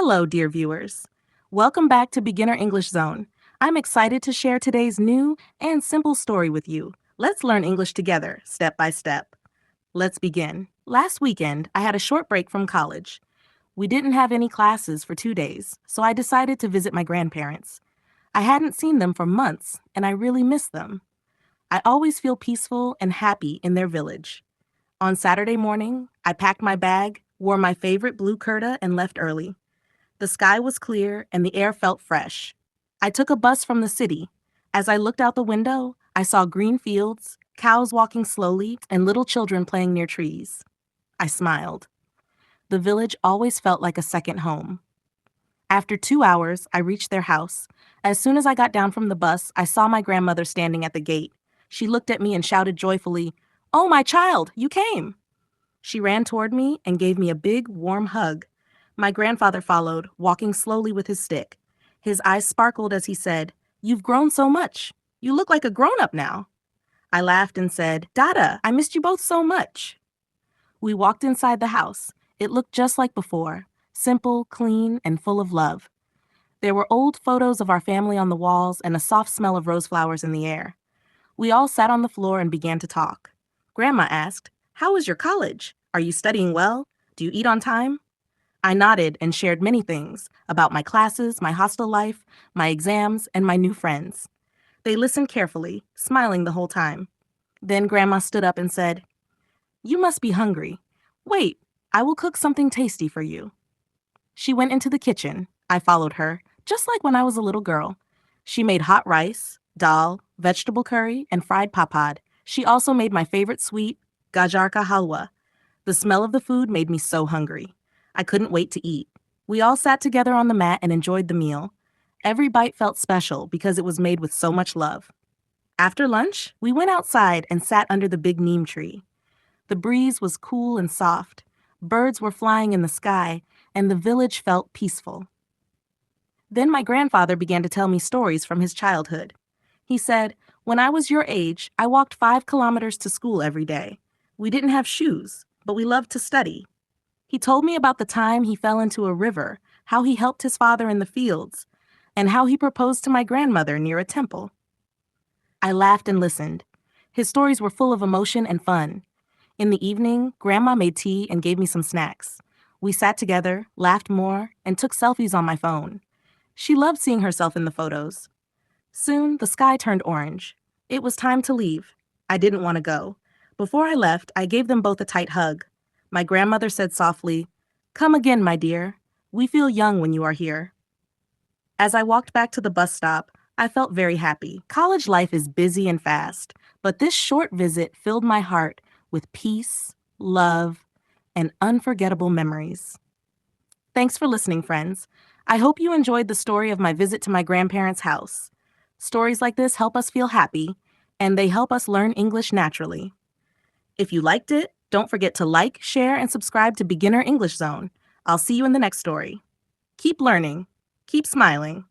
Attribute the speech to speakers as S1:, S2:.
S1: Hello, dear viewers. Welcome back to Beginner English Zone. I'm excited to share today's new and simple story with you. Let's learn English together, step by step. Let's begin. Last weekend, I had a short break from college. We didn't have any classes for 2 days, so I decided to visit my grandparents. I hadn't seen them for months, and I really missed them. I always feel peaceful and happy in their village. On Saturday morning, I packed my bag, wore my favorite blue kurta, and left early. The sky was clear and the air felt fresh. I took a bus from the city. As I looked out the window, I saw green fields, cows walking slowly, and little children playing near trees. I smiled. The village always felt like a second home. After 2 hours, I reached their house. As soon as I got down from the bus, I saw my grandmother standing at the gate. She looked at me and shouted joyfully, "Oh, my child, you came!" She ran toward me and gave me a big, warm hug. My grandfather followed, walking slowly with his stick. His eyes sparkled as he said, "You've grown so much. You look like a grown-up now." I laughed and said, "Dada, I missed you both so much." We walked inside the house. It looked just like before, simple, clean, and full of love. There were old photos of our family on the walls and a soft smell of rose flowers in the air. We all sat on the floor and began to talk. Grandma asked, "How is your college? Are you studying well? Do you eat on time?" I nodded and shared many things about my classes, my hostel life, my exams, and my new friends. They listened carefully, smiling the whole time. Then Grandma stood up and said, "You must be hungry. Wait, I will cook something tasty for you." She went into the kitchen. I followed her, just like when I was a little girl. She made hot rice, dal, vegetable curry, and fried papad. She also made my favorite sweet, gajar ka halwa. The smell of the food made me so hungry. I couldn't wait to eat. We all sat together on the mat and enjoyed the meal. Every bite felt special because it was made with so much love. After lunch, we went outside and sat under the big neem tree. The breeze was cool and soft. Birds were flying in the sky, and the village felt peaceful. Then my grandfather began to tell me stories from his childhood. He said, "When I was your age, I walked 5 kilometers to school every day. We didn't have shoes, but we loved to study." He told me about the time he fell into a river, how he helped his father in the fields, and how he proposed to my grandmother near a temple. I laughed and listened. His stories were full of emotion and fun. In the evening, Grandma made tea and gave me some snacks. We sat together, laughed more, and took selfies on my phone. She loved seeing herself in the photos. Soon, the sky turned orange. It was time to leave. I didn't want to go. Before I left, I gave them both a tight hug. My grandmother said softly, "Come again, my dear. We feel young when you are here." As I walked back to the bus stop, I felt very happy. College life is busy and fast, but this short visit filled my heart with peace, love, and unforgettable memories. Thanks for listening, friends. I hope you enjoyed the story of my visit to my grandparents' house. Stories like this help us feel happy, and they help us learn English naturally. If you liked it, don't forget to like, share, and subscribe to Beginner English Zone. I'll see you in the next story. Keep learning. Keep smiling.